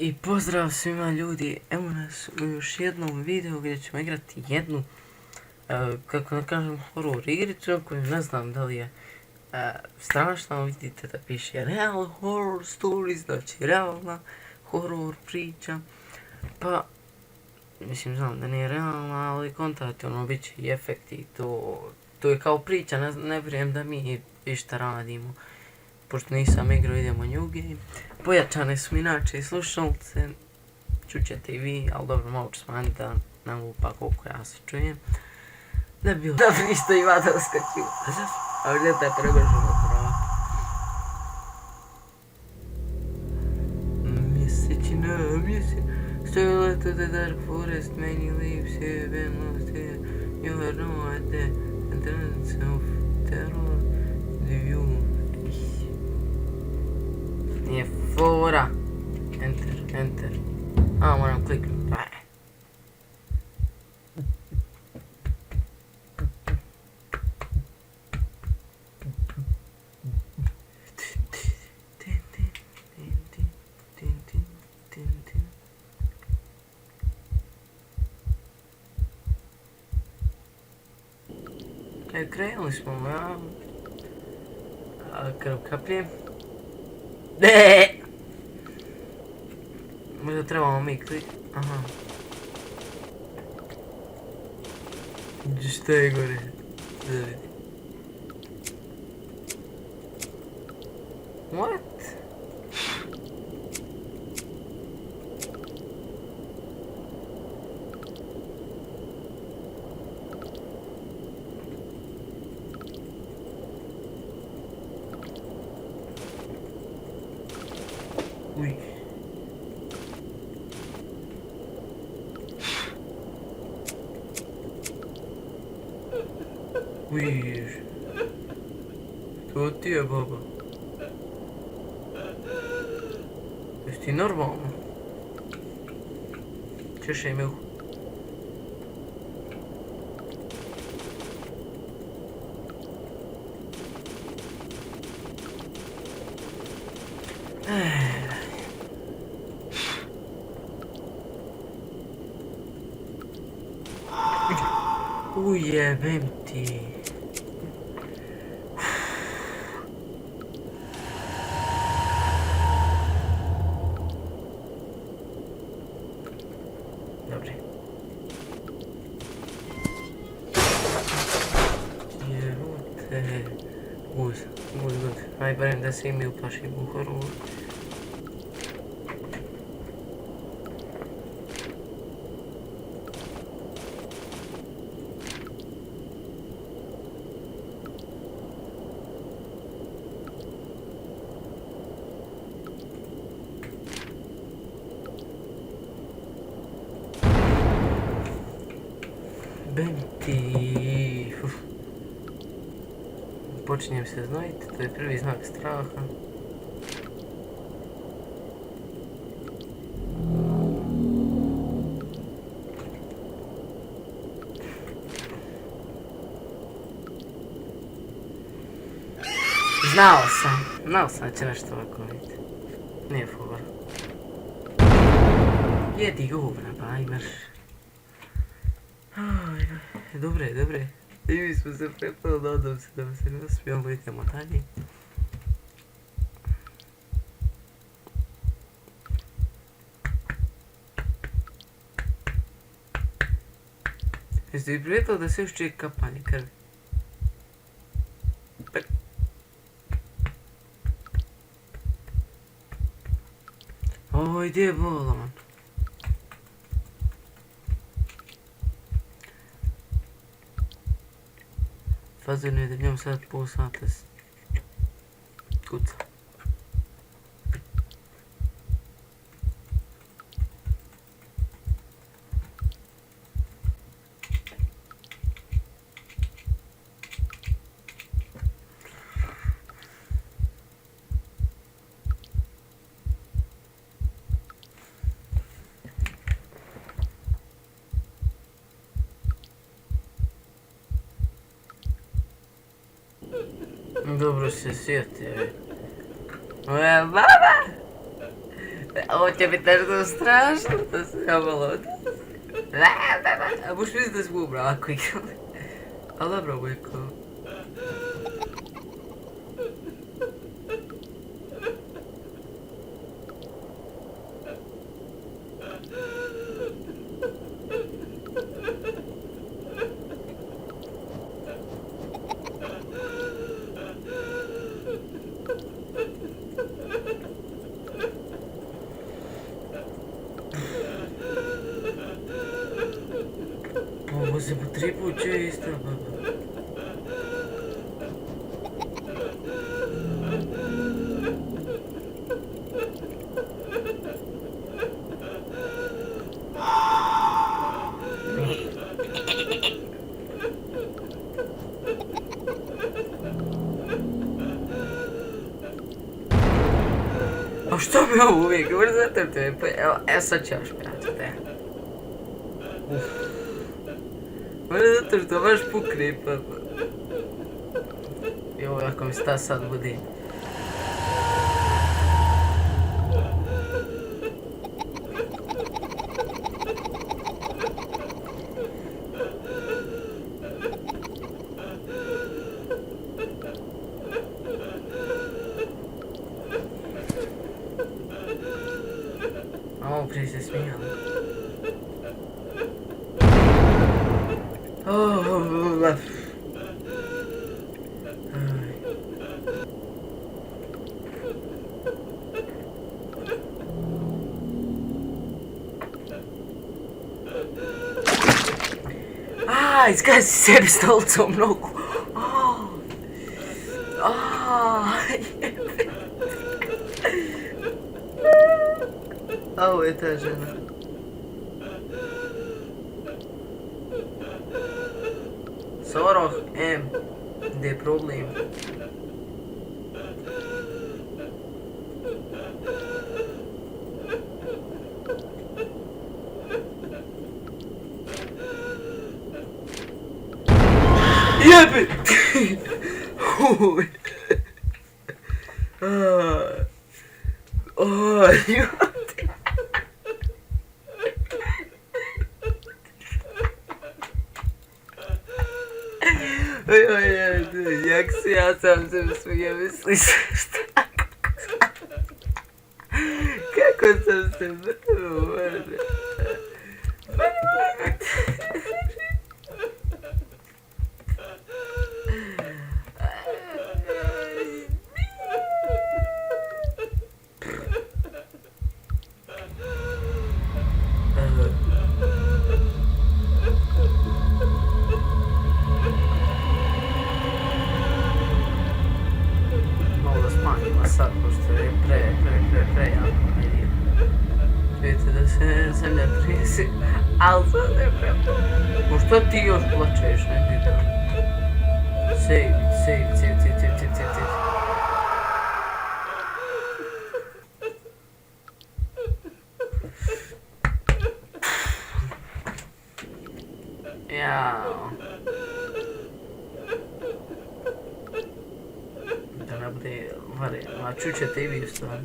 I pozdrav svima ljudi, evo nas u još jednom videu gdje ćemo igrati jednu, kako da kažem, horror igricu koju ne znam da li je strašna, vidite da piše real horror stories, znači realna horror priča, pa mislim znam da nije realna, ali kontate ono bit će i efekti, to je kao priča, ne vjerujem da mi išta radimo. Pošto nisam igrao, idemo New Game. Pojačane su mi inače i slušalce, čućete i vi, ali dobro, malo ću smanjiti da ne lupa koliko ja se čujem. Da bi bilo da bi ništa i vada uskačio. A gdje taj prebrženo pravo? Still left to the dark forest, many leaves have been lost here. You have no idea, and the of terror, do you? Nije fora. Enter. A, moram kliknuti. Krenuli smo, ja. Krv kaplje. Možda trebamo mi aha. Šta je gore? Da vidi. What? Uj. Uj. To ti je baba. Jesi ti normalno? Češaj me uho. Ujebem ti. Dobre. Jebote. Guz. Aj barem da se i mi uplašimo u hororu. Benti. Počinjem se znojiti, to je prvi znak straha. Znao sam da će nešto ovako vidjeti. Nije fora. Jedi govna, bajmer. Dobre. I mi smo se prepali, nadam se da se ne uspijemo, idemo dalje. Jeste vi primijetili da se još čuje kapanje krvi? Oj, gdje je bolan? Fazirno je da njom sad pol sata kuca. Dobro se sjetio. Moja baba! Ovo će biti nešto strašno, to se ja malo... A možeš misliti da smo ako igrali. Ali dobro, ovo je kao... Ovo se po 3 put često, baba. A što mi ovo uvijek govori zato te? Evo, sad ćeš pratiti. Možda zato što baš pukne pa... Joj, ako mi sta sad budi. Ovo prije se smijala. Izgazi sebi stolicom nogu. Ovo je ta žena. Soroh, gdje je problem? Jebe! Jak si ja sam se smije misliš šta? Kako sam se vrlo? Sad, pošto je prejako. Vidite da se zemlja trese, ali sad je prejako. Što ti još plačeš, ne vidim? Save. Jao. Da ne bude vareno, a čućete i vi u stvari.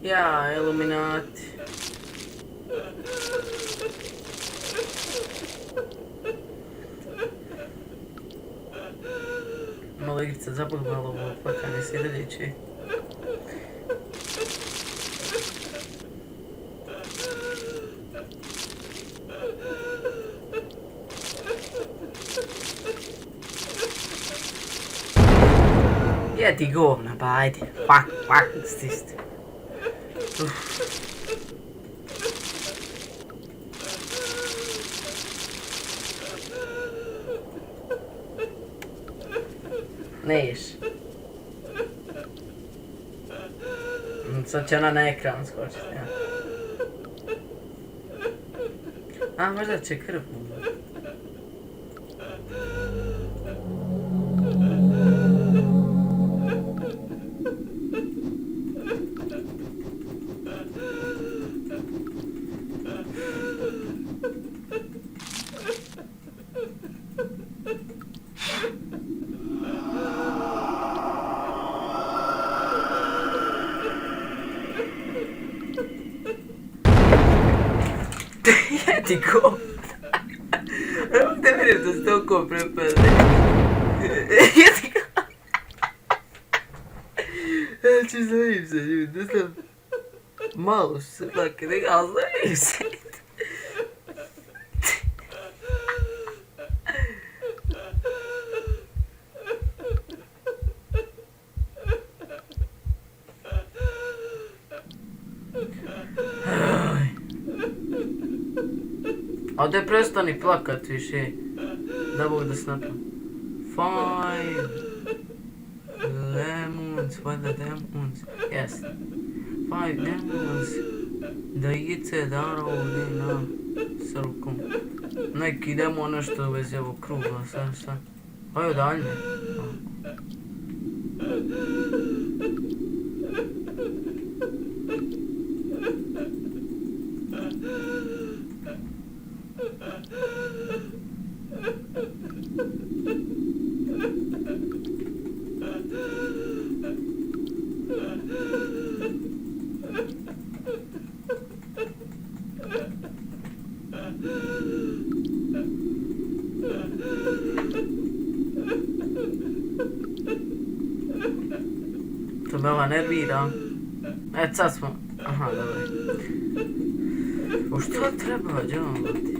Ja, iluminati. Malo igrica zabavljala ovo plakanje sjedeljeće. Jedi govna, ba ajde. Fuck, stisti. Ne ješ. Sad će ona na ekran skočiti, ja. A, možda će krv. Jedi go. Ne vidim da ste toliko prepali. Jedi go. Znači, znajim se ljudi, ne znam. Malo su se plake, ali znajim se. A da prestani plakat više, da Bog da snapam. 5 lemons, what the lemons, yes. 5 lemons, da ice darovne na srkom. Neki idemo nešto u vezi ovog krugla, sad. Ajde dalje. To me ova nervira. Sad smo... Aha, dobro. O što treba, džavati?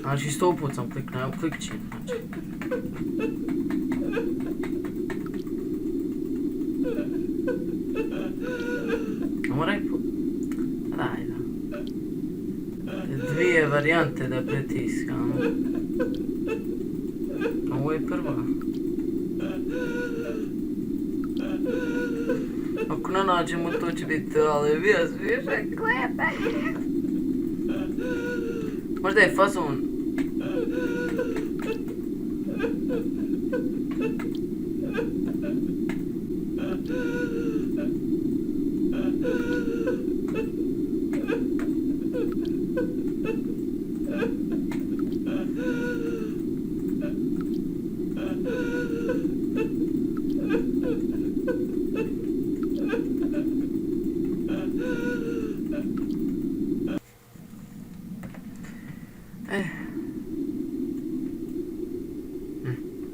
Znači 100 put sam kliknuo, evo klikći, znači. Moraj po... Daj da. Dvije varijante da pritiskamo. Ovo je prva. Ako ne nađemo to će biti, ali bio sviježe klepanje. Možda je fazon.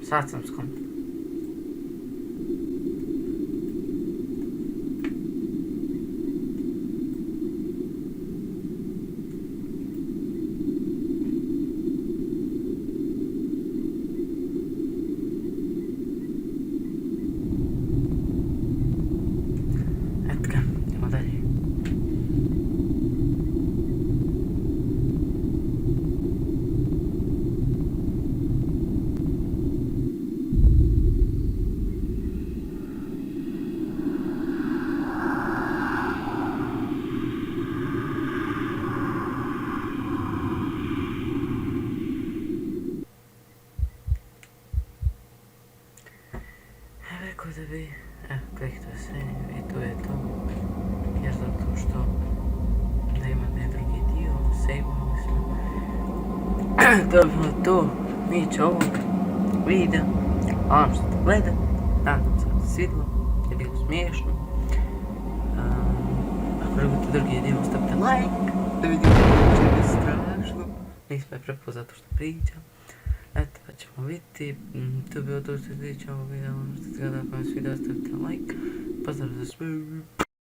Sad sam skonto. Eto ga, idemo dalje. Rekao da bi, kliknuo se i to je to, jer zato što da imate drugi dio, sejvali smo. To bi bilo to, niče ovog videa, hvala što ste gledali, nadam se da se svidilo, je bilo smiješno. Ako želite drugi dio, stavite like, da vidimo što će biti strašno, nismo je prepao zato što pričam. Eto, pa ćemo vidjeti, to bi bilo to što se tiče ovog videa, ono što se gleda, ako vam sviđa, stavite like, pozdrav za sve.